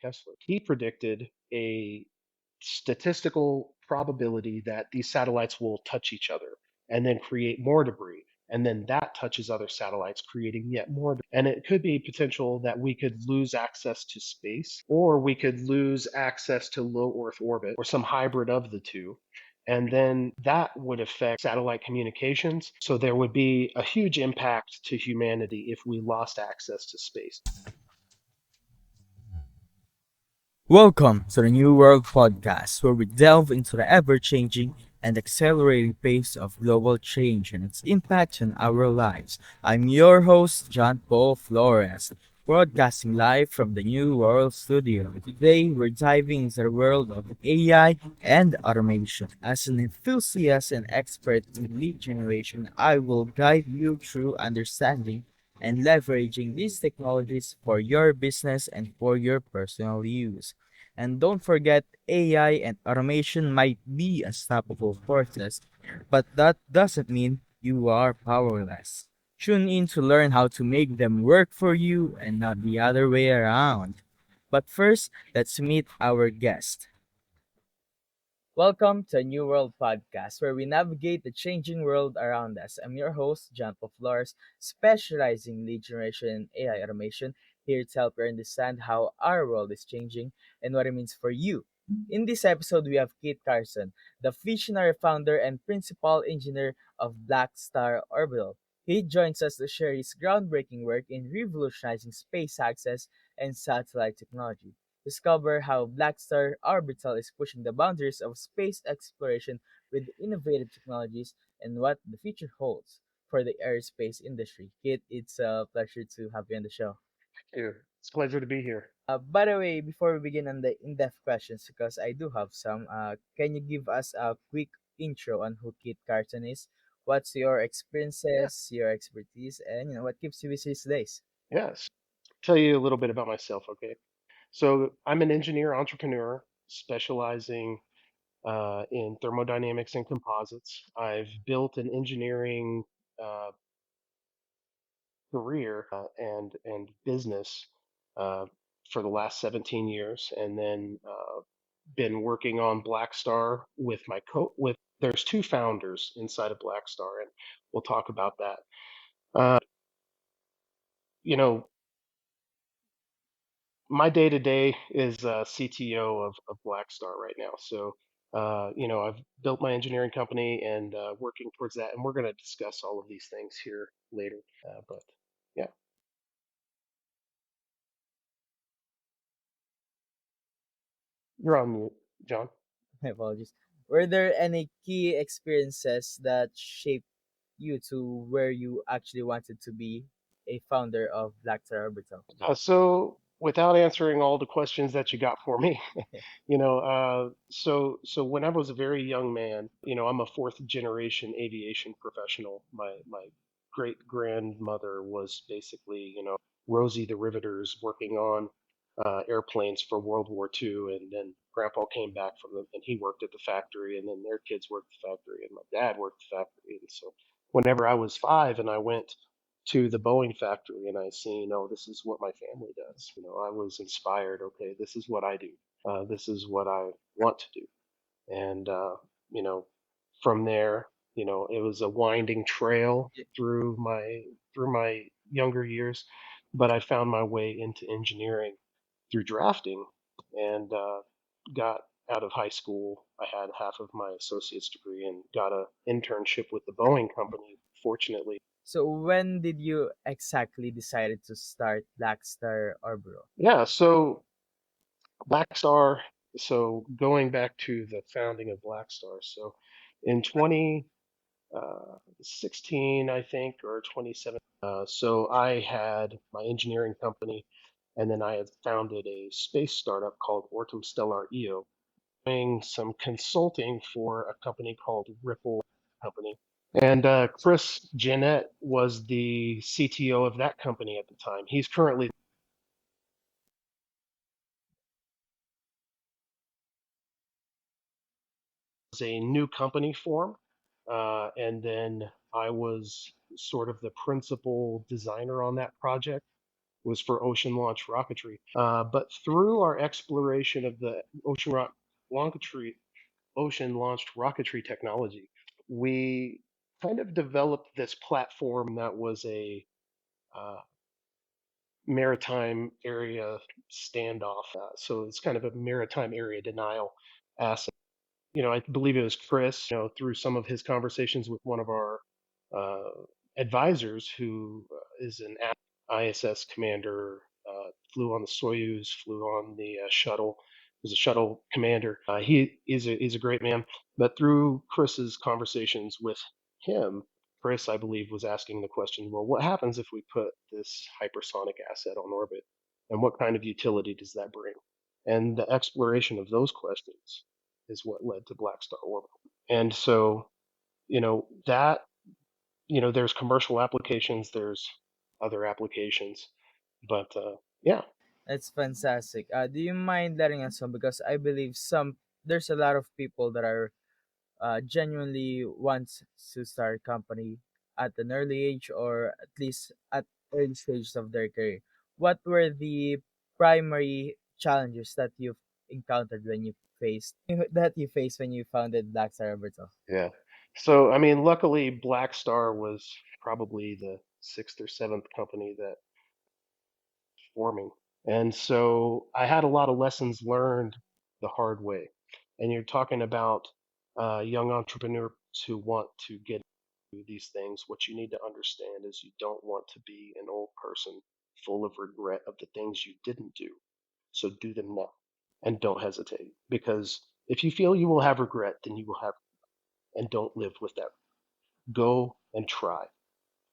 Kessler. He predicted a statistical probability that these satellites will touch each other and then create more debris. And then that touches other satellites, creating yet more. And it could be potential that we could lose access to space, or we could lose access to low Earth orbit, or some hybrid of the two. And then that would affect satellite communications. So there would be a huge impact to humanity if we lost access to space. Welcome to the New World Podcast, where we delve into the ever changing and accelerating pace of global change and its impact on our lives. I'm your host, John Paul Flores, broadcasting live from the New World Studio. Today, we're diving into the world of AI and automation. As an enthusiast and expert in lead generation, I will guide you through understanding and leveraging these technologies for your business and for your personal use. And don't forget, AI and automation might be unstoppable forces, but that doesn't mean you are powerless. Tune in to learn how to make them work for you and not the other way around. But first, let's meet our guest. Welcome to a New World Podcast, where we navigate the changing world around us. I'm your host, John Paul Flores, specializing in lead generation and AI automation, here to help you understand how our world is changing and what it means for you. In this episode, we have Kit Carson, the visionary founder and principal engineer of BlackStar Orbital. He joins us to share his groundbreaking work in revolutionizing space access and satellite technology. Discover how BlackStar Orbital is pushing the boundaries of space exploration with innovative technologies and what the future holds for the aerospace industry. Kit, it's a pleasure to have you on the show. Here, it's a pleasure to be here. By the way, before we begin on the in-depth questions, because I do have some, can you give us a quick intro on who Kit Carson is? What's your Yeah. experiences, your expertise, and what keeps you busy these days? Yes. Tell you a little bit about myself, okay? So I'm an engineer entrepreneur specializing in thermodynamics and composites. I've built an engineering uh, career and business uh, for the last 17 years, and then been working on BlackStar with my co with. There's two founders inside of BlackStar, and we'll talk about that. You know, my day to day is CTO of BlackStar right now. So, I've built my engineering company and working towards that, and we're going to discuss all of these things here later. But yeah, you're on mute, John. My apologies. Were there any key experiences that shaped you to where you actually wanted to be a founder of BlackStar Orbital? So, without answering all the questions that you got for me, so when I was a very young man, I'm a fourth generation aviation professional. My great grandmother was basically, Rosie the Riveter's working on airplanes for World War II, and then Grandpa came back from the, and he worked at the factory, and then their kids worked at the factory, and my dad worked at the factory, and so whenever I was 5 and I went to the Boeing factory and I seen, oh, this is what my family does. I was inspired. Okay, this is what I do. This is what I want to do. And you know, from there, it was a winding trail through my younger years, but I found my way into engineering through drafting, and got out of high school. I had half of my associate's degree and got a internship with the Boeing company. Fortunately, So when did you exactly decided to start BlackStar Orbital? yeah. So BlackStar. So going back to the founding of BlackStar. So in 2016, I think, or 2017. So I had my engineering company, and then I had founded a space startup called Ortum Stellar EO, doing some consulting for a company called Ripple Company. And Chris Jeanette was the CTO of that company at the time. He's currently a new company form. And then I was sort of the principal designer on that project. was for ocean launch rocketry. But through our exploration of the rocketry, ocean launched rocketry technology, we kind of developed this platform that was a uh, maritime area standoff. So it's kind of a maritime area denial asset. I believe it was Chris, through some of his conversations with one of our uh, advisors who is an ISS commander, flew on the Soyuz, flew on the shuttle, was a shuttle commander. He's a great man. But through Chris's conversations with him, Chris, I believe, was asking the question, well, what happens if we put this hypersonic asset on orbit? And what kind of utility does that bring? And the exploration of those questions is what led to BlackStar Orbital. And so, that, there's commercial applications, there's other applications, but yeah. That's fantastic. Do you mind letting us know, because I believe there's a lot of people that are genuinely wants to start a company at an early age, or at least at early stages of their career. What were the primary challenges that you've encountered when you faced when you founded BlackStar Orbital? Yeah. So, I mean, luckily, BlackStar was probably the sixth or seventh company that forming. And so I had a lot of lessons learned the hard way. And you're talking about young entrepreneurs who want to get into these things. What you need to understand is you don't want to be an old person full of regret of the things you didn't do. So do them now and don't hesitate. Because if you feel you will have regret, then you will have, and don't live with that. Go and try.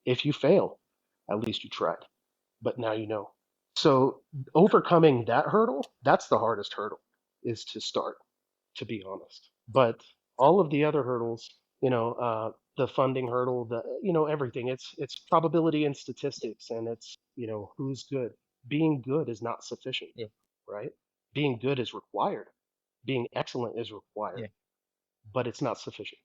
If you fail, at least you tried, but now you know. So overcoming that hurdle, that's the hardest hurdle, is to start, to be honest. But all of the other hurdles, the funding hurdle, everything. It's probability and statistics, and it's who's good. Being good is not sufficient, Yeah, right? Being good is required. Being excellent is required, yeah. but it's not sufficient.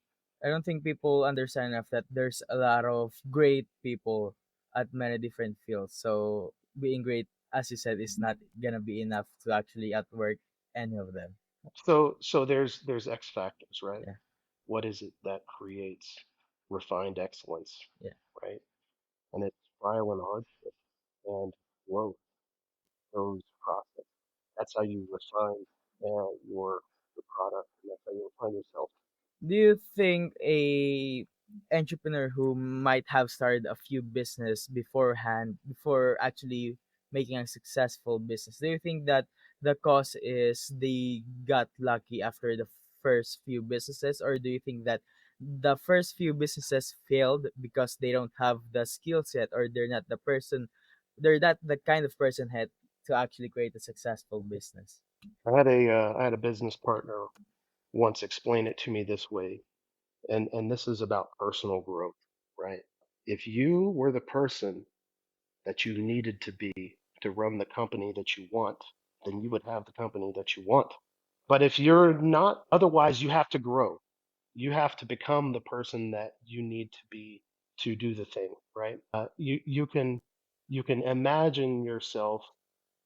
I don't think people understand enough that there's a lot of great people at many different fields. So being great, as you said, is not gonna be enough to actually outwork any of them. So there's X factors, right? Yeah, What is it that creates refined excellence, yeah. right? And it's trial and hardship and growth, those process. That's how you refine your product, and that's how you refine yourself. Do you think a entrepreneur who might have started a few business beforehand before actually making a successful business, do you think that the cause is they got lucky after the first few businesses, or do you think that the first few businesses failed because they don't have the skill set, or they're not the kind of person had to actually create a successful business? I had a business partner once explain it to me this way, and this is about personal growth, right? If you were the person that you needed to be to run the company that you want, then you would have the company that you want. But if you're not, otherwise, you have to grow. You have to become the person that you need to be to do the thing, right? You can imagine yourself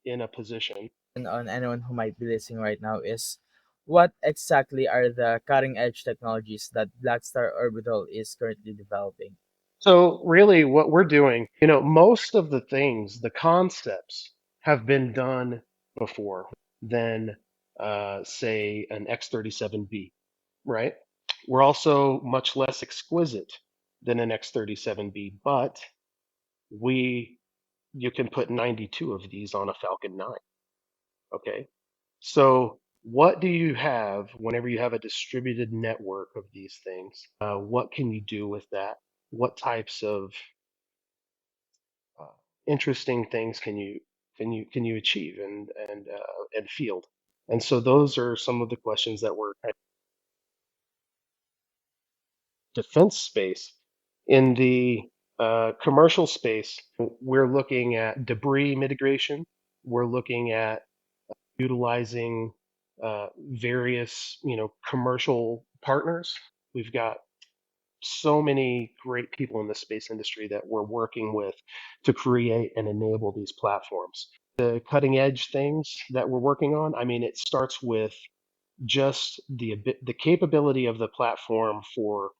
in a position. On anyone who might be listening right now is, what exactly are the cutting edge technologies that Blackstar Orbital is currently developing? So really, what we're doing, most of the things, the concepts, have been done before than, say, an X-37B, right? We're also much less exquisite than an X-37B, but we you can put 92 of these on a Falcon 9. Okay. So what do you have whenever you have a distributed network of these things? What can you do with that? What types of uh, interesting things can you achieve and field? And so those are some of the questions that we're at defense space. In the commercial space, we're looking at debris mitigation. We're looking at utilizing various, commercial partners. We've got so many great people in the space industry that we're working with to create and enable these platforms. The cutting edge things that we're working on, I mean, it starts with just the capability of the platform for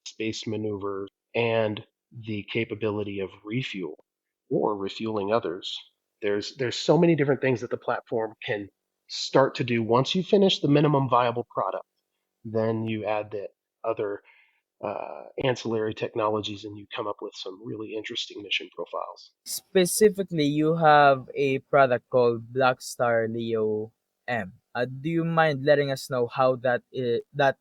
space maneuvers and the capability of refuel or refueling others. There's so many different things that the platform can start to do once you finish the minimum viable product. Then you add the other ancillary technologies, and you come up with some really interesting mission profiles. Specifically, you have a product called BlackStar Leo M. Do you mind letting us know how that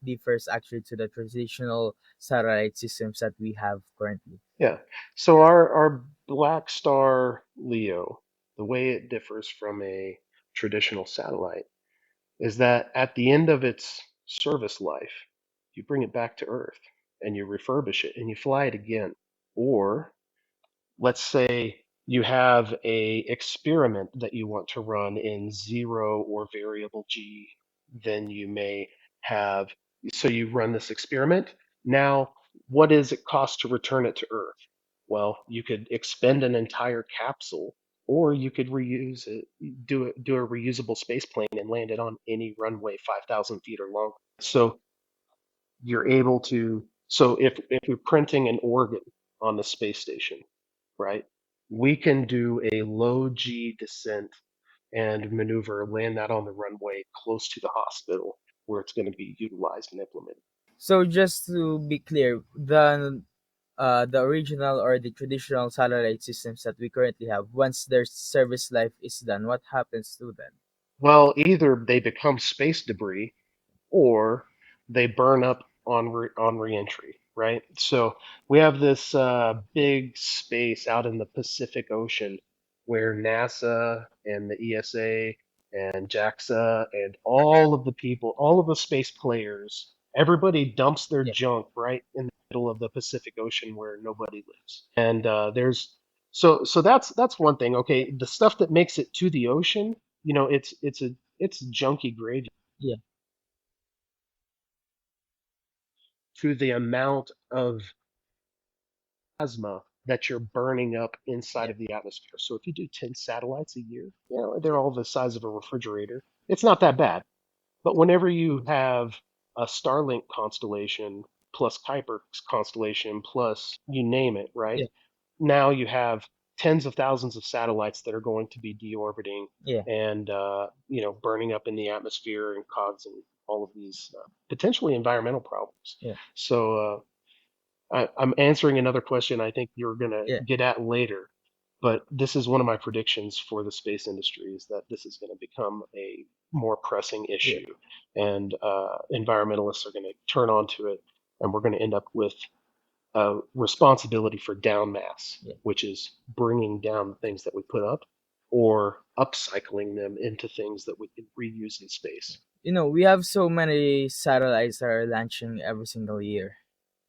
differs actually to the traditional satellite systems that we have currently? Yeah. So our Black Star Leo, the way it differs from a traditional satellite is that at the end of its service life, you bring it back to Earth and you refurbish it and you fly it again. Or let's say you have a experiment that you want to run in zero or variable g, then you may have, so you run this experiment. Now what does it cost to return it to Earth? Well, you could expend an entire capsule, or you could reuse it, do a reusable space plane and land it on any runway 5,000 feet or longer. So you're able to, so if you're printing an organ on the space station, right, we can do a low G descent and maneuver, land that on the runway close to the hospital where it's going to be utilized and implemented. So just to be clear, the original or the traditional satellite systems that we currently have, once their service life is done, what happens to them? Well, either they become space debris or they burn up on reentry, right? So we have this big space out in the Pacific Ocean where NASA and the ESA and JAXA and all of the people, all of the space players, everybody dumps their Yeah, junk right in the middle of the Pacific Ocean where nobody lives. And so that's one thing. Okay, the stuff that makes it to the ocean, it's junky gravy yeah, to the amount of plasma that you're burning up inside yeah, of the atmosphere. So if you do 10 satellites a year, they're all the size of a refrigerator. It's not that bad. But whenever you have a Starlink constellation plus Kuiper's constellation plus you name it, right? yeah, Now you have tens of thousands of satellites that are going to be deorbiting yeah, and burning up in the atmosphere and causing all of these potentially environmental problems. yeah, So I'm answering another question I think you're going to yeah, get at later, but this is one of my predictions for the space industry is that this is going to become a more pressing yeah, issue, and environmentalists are going to turn onto it, and we're going to end up with a responsibility for down mass, yeah. which is bringing down the things that we put up or upcycling them into things that we can reuse in space. We have so many satellites that are launching every single year,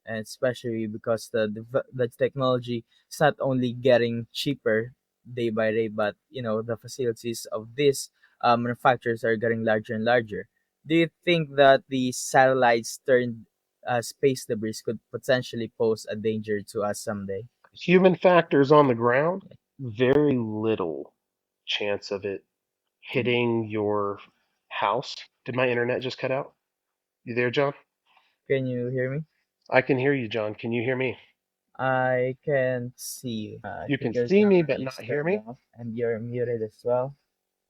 and especially because the technology is not only getting cheaper day by day, but the facilities of these manufacturers are getting larger and larger. Do you think that the satellites turned space debris could potentially pose a danger to us someday? Human factors on the ground, very little chance of it hitting your house. Did my internet just cut out? You there, John? Can you hear me? I can hear you, John. Can you hear me? I can see you. I You think can your see me camera but is not hear turned me. off and you're muted as well.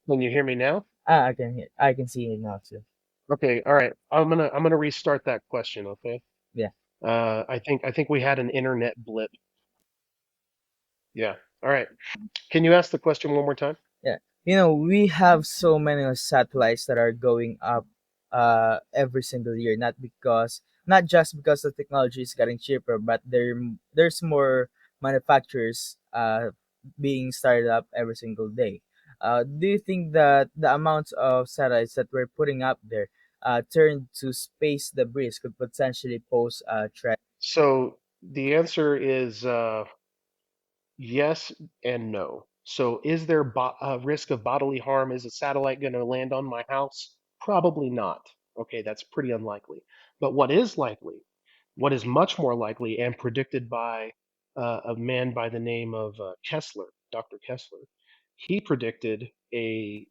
Can you hear me now? I can hear. I can see you now too. Okay, all right. I'm gonna restart that question, okay? Yeah. I think we had an internet blip. Yeah. All right. Can you ask the question one more time? Yeah. We have so many satellites that are going up every single year, not just because the technology is getting cheaper, but there's more manufacturers being started up every single day. Do you think that the amount of satellites that we're putting up there turned to space debris could potentially pose a threat? So the answer is yes and no. So is there a risk of bodily harm? Is a satellite going to land on my house? Probably not. Okay, that's pretty unlikely. But what is likely, what is much more likely and predicted by a man by the name of Kessler, Dr. Kessler, he predicted a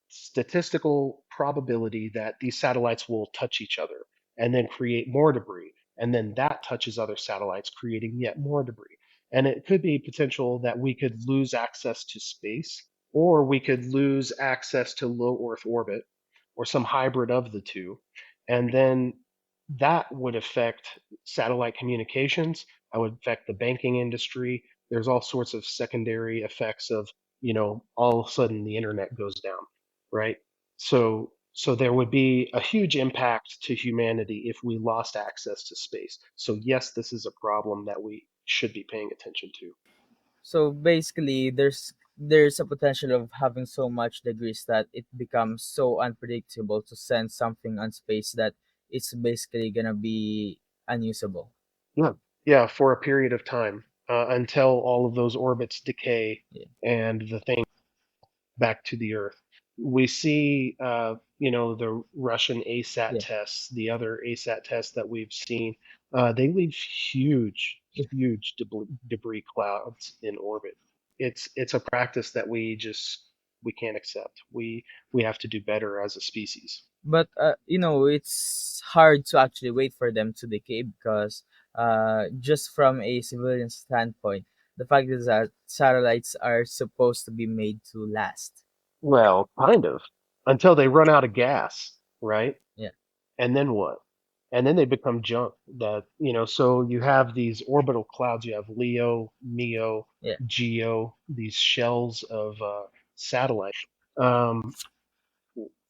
statistical probability that these satellites will touch each other and then create more debris. And then that touches other satellites, creating yet more debris. And it could be potential that we could lose access to space, or we could lose access to low Earth orbit, or some hybrid of the two. And then that would affect satellite communications. That would affect the banking industry. There's all sorts of secondary effects of, all of a sudden the internet goes down, right? So there would be a huge impact to humanity if we lost access to space. So yes, this is a problem that we should be paying attention to. So basically, there's a potential of having so much degrees that it becomes so unpredictable to send something on space that it's basically gonna be unusable. Yeah, yeah, for a period of time until all of those orbits decay Yeah, and the thing back to the Earth. We see, the Russian ASAT yeah. tests, the other ASAT tests that we've seen. They leave huge, huge debris clouds in orbit. It's a practice that we can't accept. We have to do better as a species. But it's hard to actually wait for them to decay because just from a civilian standpoint, the fact is that satellites are supposed to be made to last. Well, kind of, until they run out of gas, right? Yeah, And then what? And then they become junk. So you have these orbital clouds. You have Leo, Neo, yeah. Geo, these shells of satellites. Um,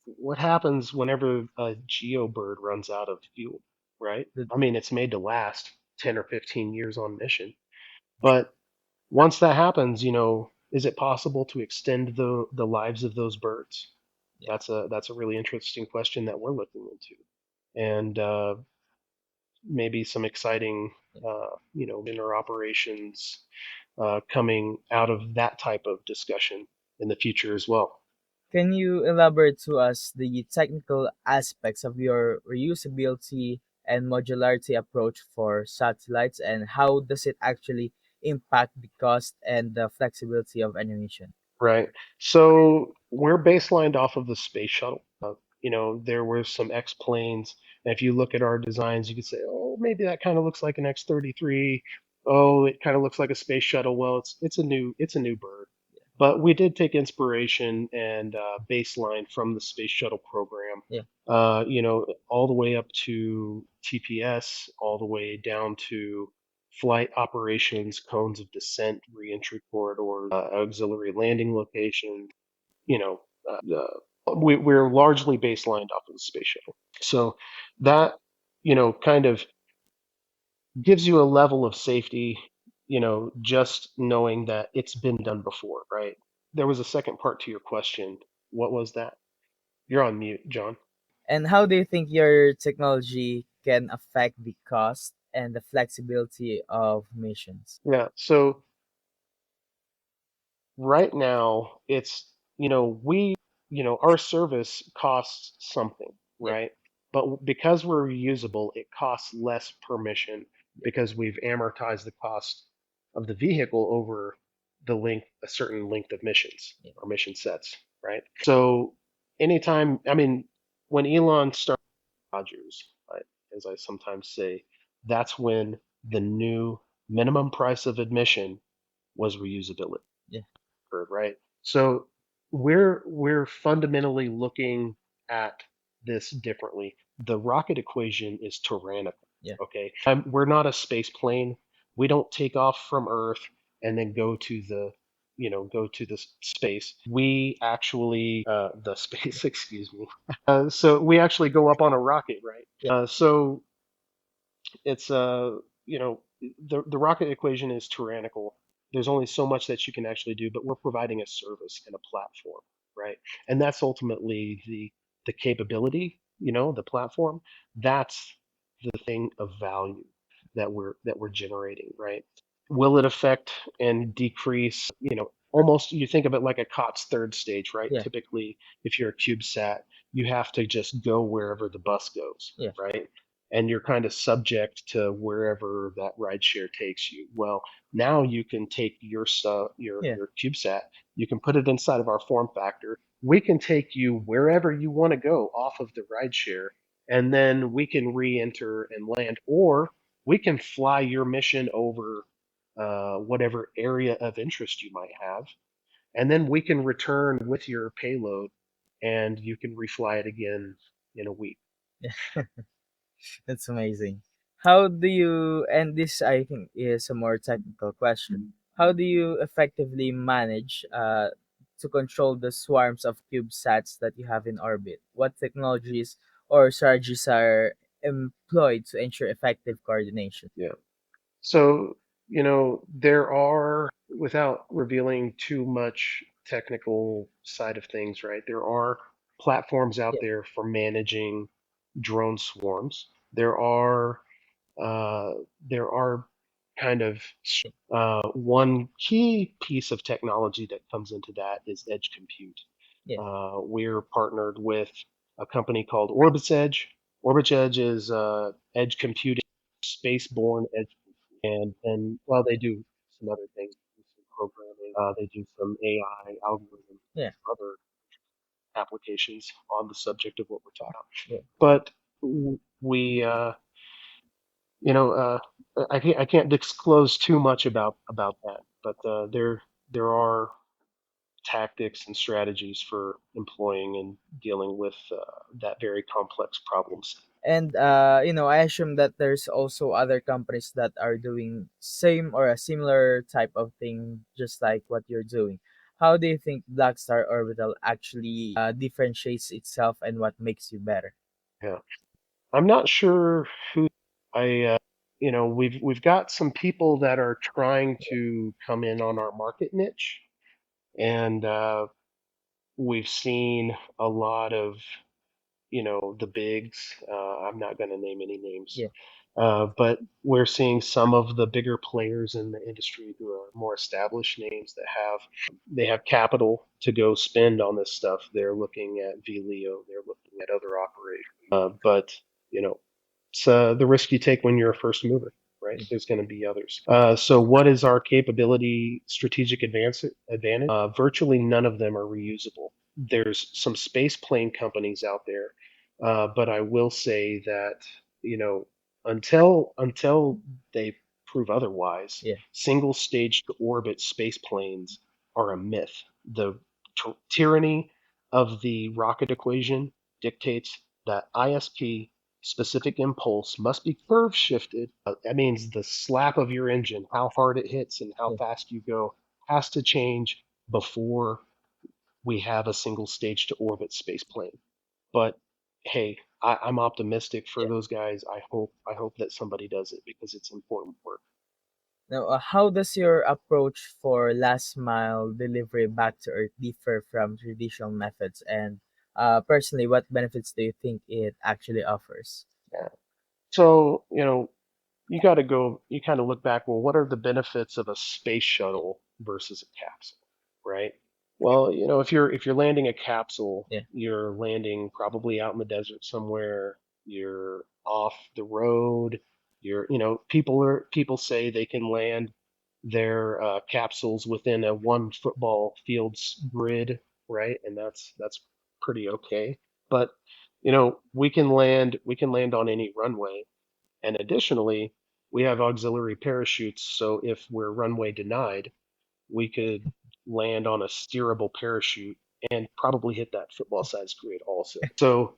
what happens whenever a Geo bird runs out of fuel, right? The, I mean, it's made to last 10 or 15 years on mission. But once that happens, is it possible to extend the lives of those birds? yeah. That's a really interesting question that we're looking into. And maybe some exciting, inner operations coming out of that type of discussion in the future as well. Can you elaborate to us the technical aspects of your reusability and modularity approach for satellites, and how does it actually impact the cost and the flexibility of animation? Right. So we're baselined off of the space shuttle. There were some X planes. And if you look at our designs, you could say, oh, maybe that kind of looks like an X-33. Oh, it kind of looks like a space shuttle. Well, it's a new bird. But we did take inspiration and baseline from the space shuttle program. Yeah, All the way up to TPS, all the way down to flight operations, cones of descent, reentry corridors, auxiliary landing locations. You know, we're largely baselined off of the space shuttle. So that, kind of gives you a level of safety, just knowing that it's been done before, right? There was a second part to your question. What was that? You're on mute, John. and how do you think your technology can affect the cost and the flexibility of missions? Yeah. So right now it's our service costs something, Yeah, right? But because we're reusable, it costs less per mission yeah, because we've amortized the cost of the vehicle over a certain length of missions yeah, or mission sets, right? So anytime, I mean, when Elon started Rogers, right, as I sometimes say, that's when the new minimum price of admission was reusability, yeah, right? So we're fundamentally looking at this differently. The rocket equation is tyrannical. yeah. Okay, we're not a space plane. We don't take off from Earth and then go to the space. We actually the space, excuse me. So we actually go up on a rocket, right? Yeah. So it's the rocket equation is tyrannical. There's only so much that you can actually do, but we're providing a service and a platform, right? And that's ultimately the capability, the platform. That's the thing of value that we're generating, right? Will it affect and decrease? almost, you think of it like a COTS third stage, right? Yeah. Typically, if you're a CubeSat, you have to just go wherever the bus goes, Yeah. right? And you're kind of subject to wherever that rideshare takes you. Well, now you can take Yeah. your CubeSat, you can put it inside of our form factor. We can take you wherever you want to go off of the rideshare, and then we can re-enter and land, or we can fly your mission over whatever area of interest you might have, and then we can return with your payload, and you can refly it again in a week. That's amazing. How do you, and this I think is a more technical question, how do you effectively manage to control the swarms of CubeSats that you have in orbit? What technologies or strategies are employed to ensure effective coordination? Yeah. So, there are, without revealing too much technical side of things, right? There are platforms out Yeah, there for managing drone swarms. There are kind of one key piece of technology that comes into that is edge compute. yeah, We're partnered with a company called Orbit's Edge. Orbit's Edge is edge computing, space-borne edge, and well, they do some other things, they do some programming, they do some AI algorithms, yeah, other applications on the subject of what we're talking about. yeah. But we, I can't disclose too much about that, but there are tactics and strategies for employing and dealing with that very complex problems. And I assume that there's also other companies that are doing same or a similar type of thing, just like what you're doing. How do you think BlackStar Orbital actually differentiates itself, and what makes you better? Yeah, I'm not sure who we've got some people that are trying to come in on our market niche, and we've seen a lot of the bigs. I'm not going to name any names, Yeah, but we're seeing some of the bigger players in the industry who are more established names that have capital to go spend on this stuff. They're looking at VLEO, they're looking at other operators, but you know it's the risk you take when you're a first mover, right? yeah, There's going to be others. So what is our capability strategic advantage? Virtually none of them are reusable. There's some space plane companies out there, but I will say that you know until they prove otherwise, yeah, single stage to orbit space planes are a myth. The tyranny of the rocket equation dictates that ISP, specific impulse, must be curve shifted. That means the slap of your engine, how hard it hits and how yeah, fast you go, has to change before we have a single stage to orbit space plane. But hey, I'm optimistic for yeah. those guys. I hope that somebody does it because it's important work. Now, how does your approach for last mile delivery back to Earth differ from traditional methods? And personally, what benefits do you think it actually offers? Yeah. So you got to go. You kind of look back. Well, what are the benefits of a space Yeah, shuttle versus a capsule, right? Well, if you're landing a capsule, yeah, you're landing probably out in the desert somewhere. You're off the road. People say they can land their capsules within a one football field's grid, right? And that's pretty okay. But we can land on any runway, and additionally, we have auxiliary parachutes. So if we're runway denied, we could land on a steerable parachute and probably hit that football sized grid also. So,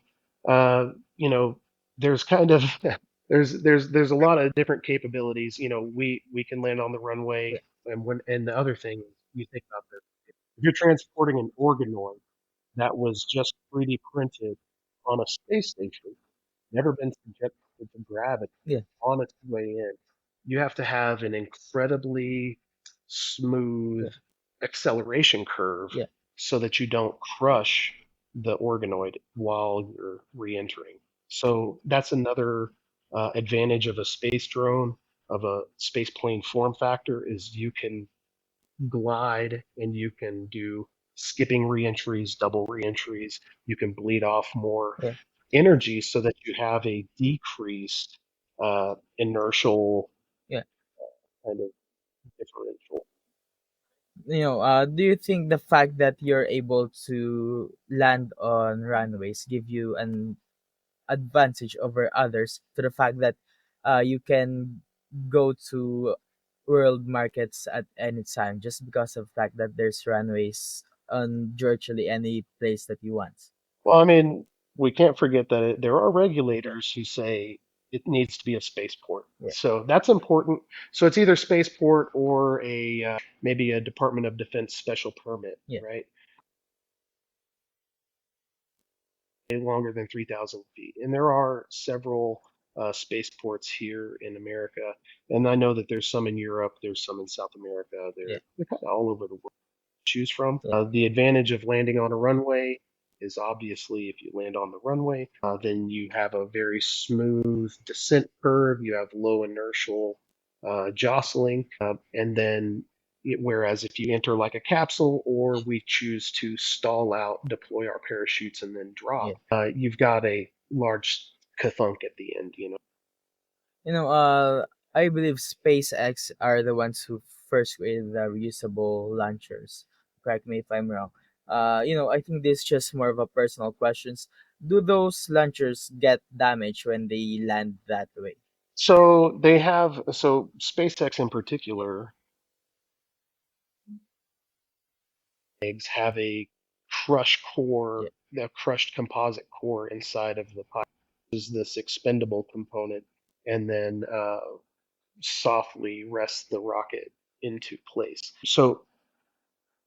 uh, you know, there's kind of there's a lot of different capabilities. We can land on the yeah, runway, and the other thing is, you think about this: if you're transporting an organoid that was just 3D printed on a space station, never been subjected to gravity, yeah, on its way in, you have to have an incredibly smooth yeah, acceleration curve yeah. so that you don't crush the organoid while you're re-entering. So that's another advantage of a space drone, of a space plane form factor, is you can glide and you can do skipping reentries, double reentries. You can bleed off more Yeah. energy so that you have a decreased inertial Yeah. kind of differential. Do you think the fact that you're able to land on runways give you an advantage over others to the fact that you can go to world markets at any time just because of the fact that there's runways on virtually any place that you want? Well, I mean, we can't forget that there are Yeah, regulators who say it needs to be a spaceport. yeah, So that's important. So it's either spaceport or a maybe a Department of Defense special permit, yeah, right? Longer than 3,000 feet. And there are several spaceports here in America. And I know that there's some in Europe, there's some in South America, yeah, they're kind of all over the world choose from. yeah, The advantage of landing on a runway is obviously if you land on the runway, then you have a very smooth descent curve. You have low inertial jostling, and then whereas if you enter like a capsule or we choose to stall out, deploy our parachutes, and then yeah. drop, you've got a large kathunk at the end. You know, uh, I believe SpaceX are the ones who first created the reusable launchers. Correct me if I'm wrong. I think this is just more of a personal questions. Do those launchers get damaged when they land that way? So SpaceX in particular eggs have a crushed Yeah, core, the crushed composite core inside of the pipe is this expendable component, and then softly rest the rocket into place. So,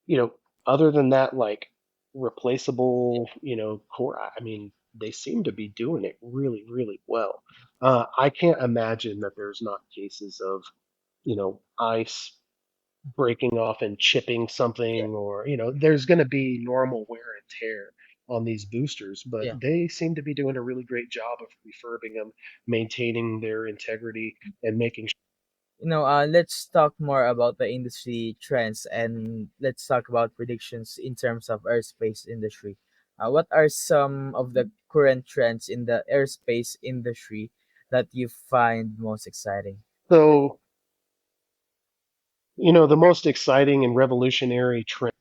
you know, other than that, like yeah, replaceable, core, I mean, they seem to be doing it really, really well. I can't imagine that there's not cases of, ice breaking off and chipping yeah, something, or there's going to be normal wear and tear on these boosters, but yeah. they seem to be doing a really great job of refurbing them, maintaining their integrity, and making sure. Let's talk more about the industry trends and let's talk about predictions in terms of aerospace industry. What are some of the current trends in the aerospace industry that you find most exciting? So the most exciting and revolutionary trend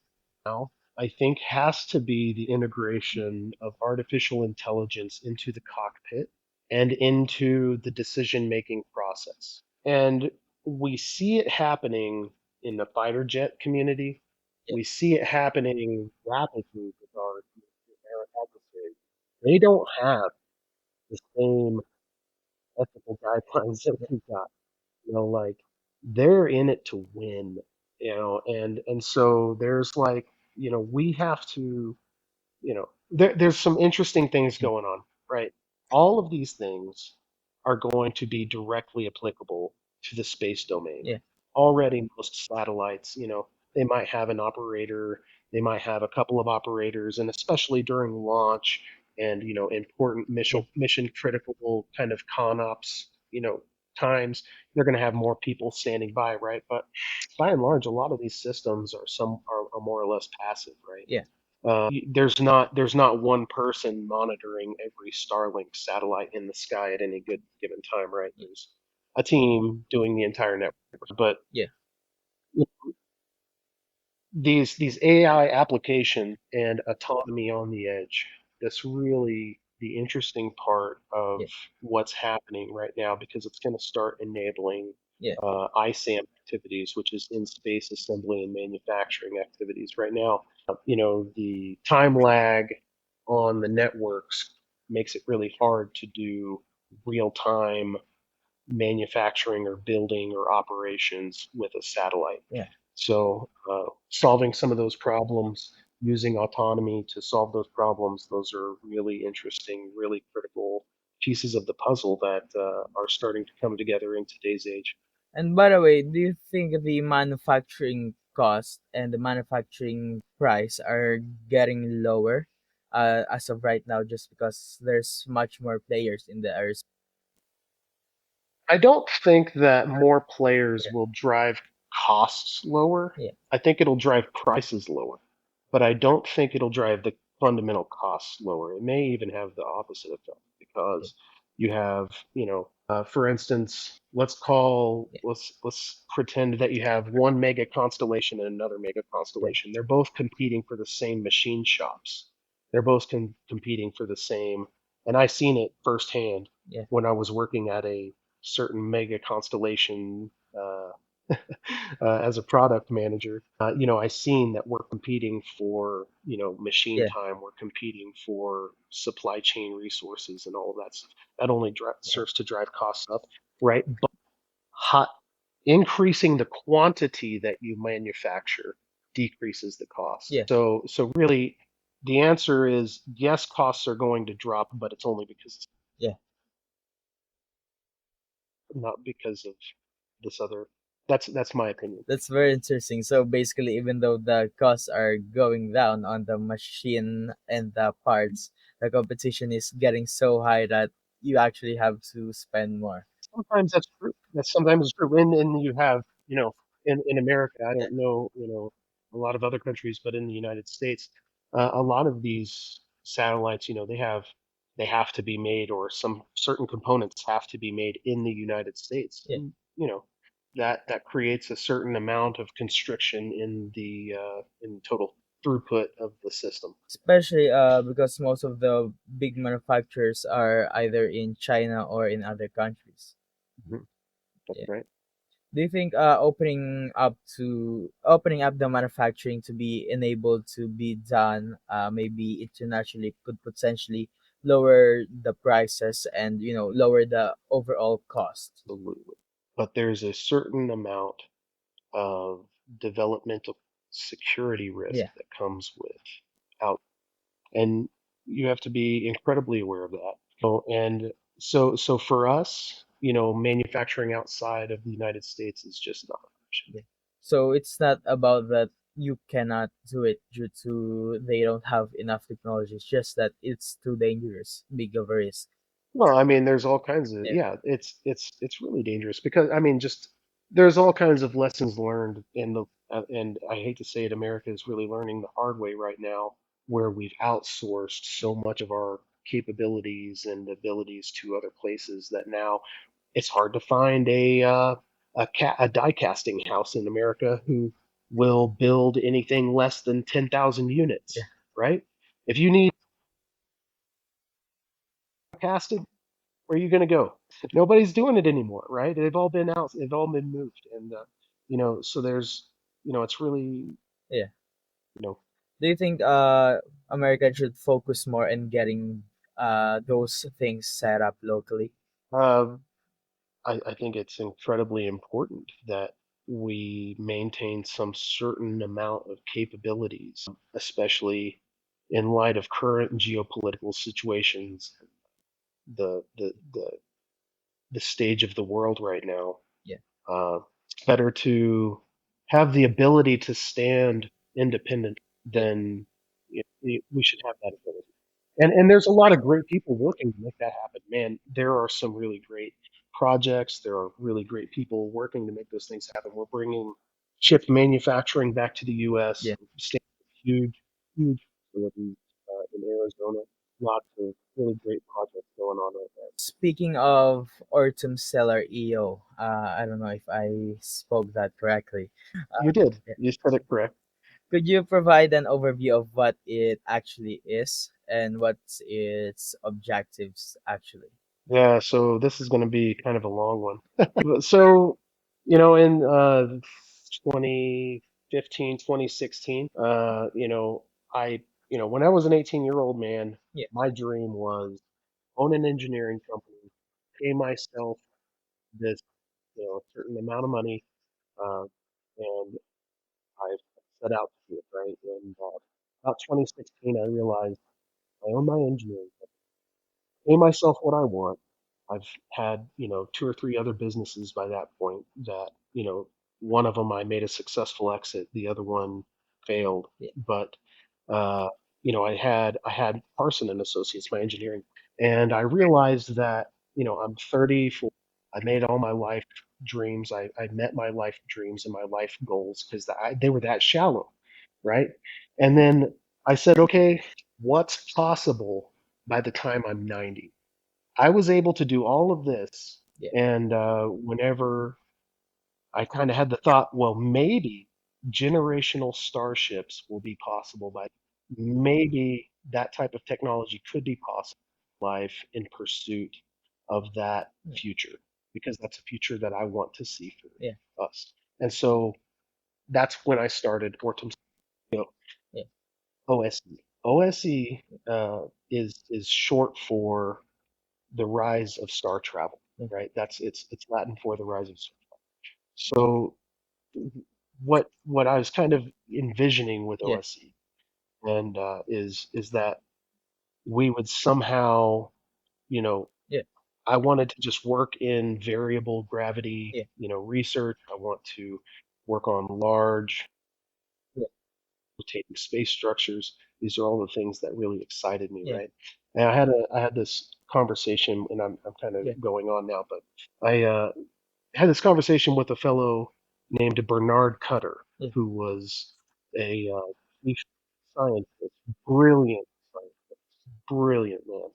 now, I think, has to be the integration of artificial intelligence into the cockpit and into the decision making process. And we see it happening in the fighter jet community. Yeah, We see it happening rapidly with our adversaries. They don't have the same ethical guidelines that yeah, we got. Like they're in it to win. And so there's like, we have to, there's some interesting things yeah, going on, right? All of these things are going to be directly applicable to the space domain. yeah, Already, most satellites, they might have an operator, they might have a couple of operators, and especially during launch and important yeah, mission critical kind of ConOps, times, they're going to have more people standing by, right? But by and large, a lot of these systems are more or less passive, right? yeah, There's not one person monitoring every Starlink satellite in the sky at any good given time, right? yeah, There's a team doing the entire network, but yeah, these AI application and autonomy on the edge. That's really the interesting part of yeah, what's happening right now because it's going to start enabling yeah, ISAM activities, which is in space assembly and manufacturing activities. Right now, the time lag on the networks makes it really hard to do real time manufacturing or building or operations with a satellite. yeah. So, solving some of those problems, using autonomy to solve those problems, those are really interesting, really critical pieces of the puzzle that are starting to come together in today's age. And by the way, do you think the manufacturing cost and the manufacturing price are getting lower as of right now just because there's much more players in the aerospace? I don't think that more players Yeah, will drive costs lower. Yeah, I think it'll drive prices lower, but I don't think it'll drive the fundamental costs lower. It may even have the opposite effect yeah, because you have, for instance, let's pretend that you have one mega constellation and another mega yeah, constellation. They're both competing for the same machine shops. They're both competing for the same, and I seen it firsthand yeah, when I was working at a certain mega constellation as a product manager. I seen that we're competing for, machine yeah, time. We're competing for supply chain resources and all of that stuff. That only yeah, serves to drive costs up, right? But hot, increasing the quantity that you manufacture decreases the cost. yeah, So really, the answer is yes, costs are going to drop, but it's only because yeah. not because of this other. That's my opinion. That's very interesting. So basically, even though the costs are going down on the machine and the parts, the competition is getting so high that you actually have to spend more. Sometimes that's true. That's sometimes true. And you have, in America, I Yeah, don't know, a lot of other countries, but in the United States, a lot of these satellites, they have to be made, or some certain components have to be made in the United States. yeah. And, that creates a certain amount of constriction in total throughput of the system. Especially because most of the big manufacturers are either in China or in other countries. Mhm. That's Yeah. right. Do you think opening up the manufacturing to be enabled to be done maybe internationally could potentially lower the prices and lower the overall cost? Absolutely. But there's a certain amount of developmental security risk Yeah, that comes with out, and you have to be incredibly aware of that. And so for us, manufacturing outside of the United States is just not an option. yeah. So it's not about that you cannot do it due to they don't have enough technology. It's just that it's too dangerous, big of a risk. Well, I mean, there's all kinds of, Yeah, yeah, it's really dangerous because I mean, just there's all kinds of lessons learned in the and I hate to say it, America is really learning the hard way right now, where we've outsourced so much of our capabilities and abilities to other places that now it's hard to find a die casting house in America who will build anything less than 10,000 yeah. units, right? If you need casted, where are you going to go? Nobody's doing it anymore, right? They've all been out, they've all been moved, and so there's, it's really, Yeah. you know, Do you think America should focus more in getting those things set up locally? uh, I think it's incredibly important that we maintain some certain amount of capabilities, especially in light of current geopolitical situations, the the stage of the world right now. Yeah, It's better to have the ability to stand independent yeah, than, we should have that ability. And there's a lot of great people working to make that happen. Man, there are some really great projects. There are really great people working to make those things happen. We're bringing chip manufacturing back to the U.S. yeah. Huge, huge facilities in Arizona. Lots of really great projects going on right now. Speaking of Ortum Stellar EO, I don't know if I spoke that correctly. You did. Yeah. You said it correct. Could you provide an overview of what it actually is and what's its objectives actually? Yeah, so this is going to be kind of a long one. So, in 2015, 2016, when I was an 18-year-old man, Yeah, my dream was own an engineering company, pay myself this, certain amount of money, uh, and I set out to do it, right? And about 2016, I realized I own my engineering company, pay myself what I want. I've had, two or three other businesses by that point that, one of them I made a successful exit, the other one failed. yeah, But uh, I had Carson and Associates, my engineering, and I realized that, I'm 34. I made all my life dreams. I met my life dreams and my life goals because they were that shallow, right? And then I said, okay, what's possible by the time I'm 90? I was able to do all of this, Yeah. and whenever I kind of had the thought, well, maybe generational starships will be possible by maybe that type of technology could be possible life in pursuit of that Yeah. future because that's a future that I want to see Yeah. for us. And so that's when I started Ortum Yeah. OSE. OSE is short for the rise of star travel, Yeah. right? It's Latin for the rise of star. So what I was kind of envisioning with Yeah. OSE and is that we would somehow, you know, Yeah. I wanted to just work in variable gravity, Yeah. research. I want to work on large Yeah. rotating space structures. These are all the things that really excited me, Yeah. right? And I had this conversation, and I'm kind of Yeah. going on now, but I had this conversation with a fellow named Bernard Cutter, Yeah. who was a chief scientist, brilliant scientist, brilliant man.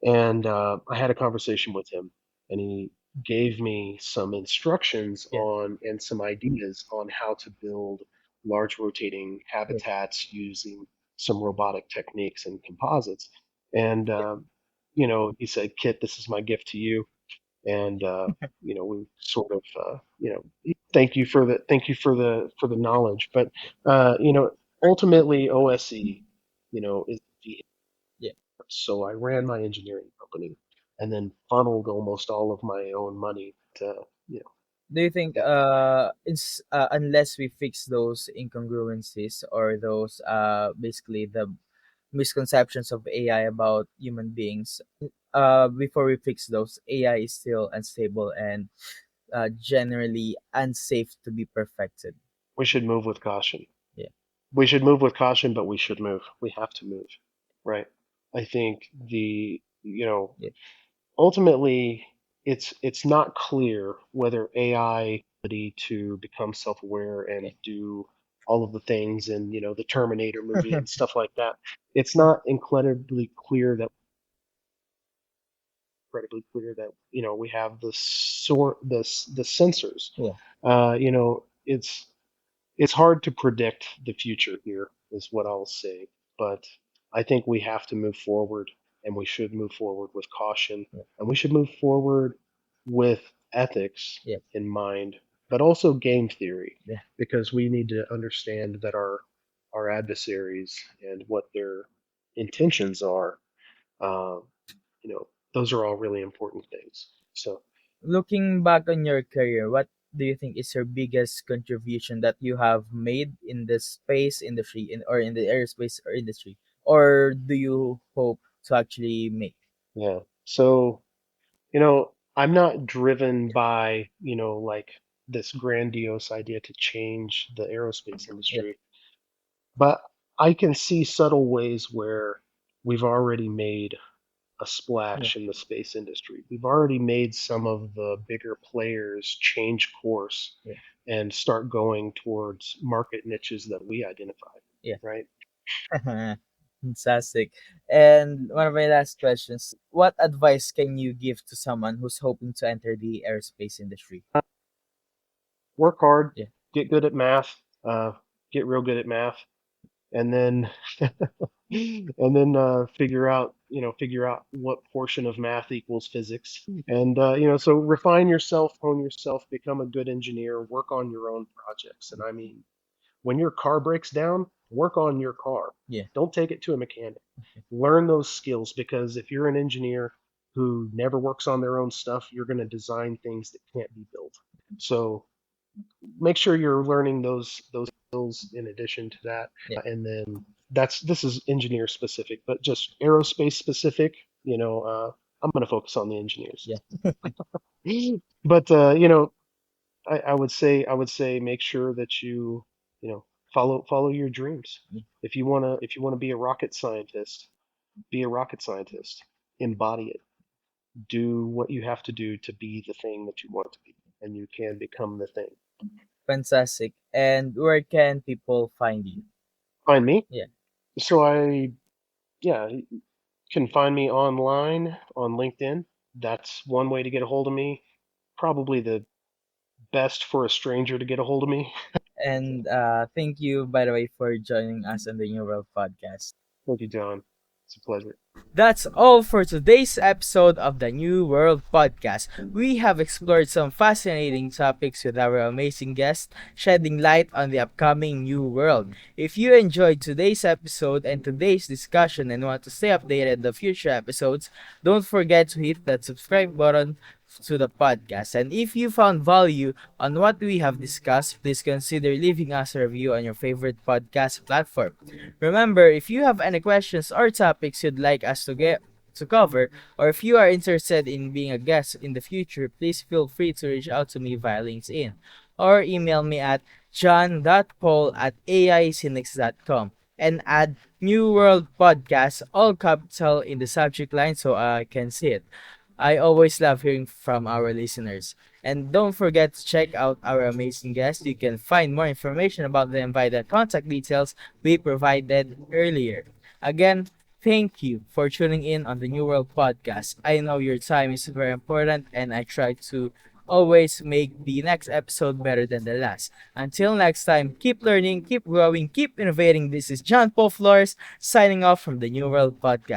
And I had a conversation with him, and he gave me some instructions Yeah. on and some ideas on how to build large rotating Yeah. habitats using some robotic techniques and composites. And Yeah. he said, "Kit, this is my gift to you." And we sort of thank you for the knowledge, but ultimately OSE is the Yeah. so I ran my engineering company and then funneled almost all of my own money to Do you think that. unless we fix those incongruencies or those basically the misconceptions of AI about human beings, before we fix those, AI is still unstable and generally unsafe to be perfected? We should move with caution. Yeah. We should move with caution, but we should move. We have to move, right? I think Yeah. ultimately it's not clear whether AI ability to become self-aware Yeah. and do all of the things in the Terminator movie and stuff like that. It's not incredibly clear that we have the sensors. Yeah. It's hard to predict the future here, is what I'll say. But I think we have to move forward, and we should move forward with caution, Yeah. and we should move forward with ethics Yeah. in mind, but also game theory, Yeah. because we need to understand that our adversaries and what their intentions are. Uh, those are all really important things. So Looking back on your career, what do you think is your biggest contribution that you have made in the space industry or in the aerospace or industry? Or do you hope to actually make? yeah, so I'm not driven by, like this grandiose idea to change the aerospace Yeah. industry, but I can see subtle ways where we've already made a Yeah. splash in the space industry. We've already made some of the bigger players change course Yeah. and start going towards market niches that we identified, Yeah. right? Fantastic. And one of my last questions, what advice can you give to someone who's hoping to enter the aerospace industry? Work hard, Yeah. get good at math, get real good at math, and then figure out what portion of math equals physics, and so refine yourself, hone yourself, become a good engineer, work on your own projects. And I mean, when your car breaks down, work on your car. Yeah. Don't take it to a mechanic. Learn those skills, because if you're an engineer who never works on their own stuff, you're going to design things that can't be built. So make sure you're learning those skills in addition to that. Yeah. And then this is engineer specific, but just aerospace specific. I'm going to focus on the engineers. Yeah. But I would say make sure that you know follow your dreams. Yeah. If you wanna be a rocket scientist, be a rocket scientist. Embody it. do what you have to do to be the thing that you want to be, and you can become the thing. Fantastic. And where can people find you? Find me. Yeah. So yeah, you can find me online on LinkedIn. That's one way to get a hold of me. Probably the best for a stranger to get a hold of me. And thank you, by the way, for joining us on the New World podcast. Thank you, John. It's a pleasure. That's all for today's episode of the New World Podcast. We have explored some fascinating topics with our amazing guests, shedding light on the upcoming New World. If you enjoyed today's episode and today's discussion and want to stay updated on the future episodes, don't forget to hit that subscribe button to the podcast. And if you found value on what we have discussed, please consider leaving us a review on your favorite podcast platform. Remember, if you have any questions or topics you'd like us to cover, or if you are interested in being a guest in the future, please feel free to reach out to me via LinkedIn or email me at john.paul@aicinix.com and add New World Podcast, all capital in the subject line so I can see it. I always love hearing from our listeners. And don't forget to check out our amazing guests. You can find more information about them via the contact details we provided earlier. Again, thank you for tuning in on the New World Podcast. I know your time is very important and I try to always make the next episode better than the last. Until next time, keep learning, keep growing, keep innovating. This is John Paul Flores signing off from the New World Podcast.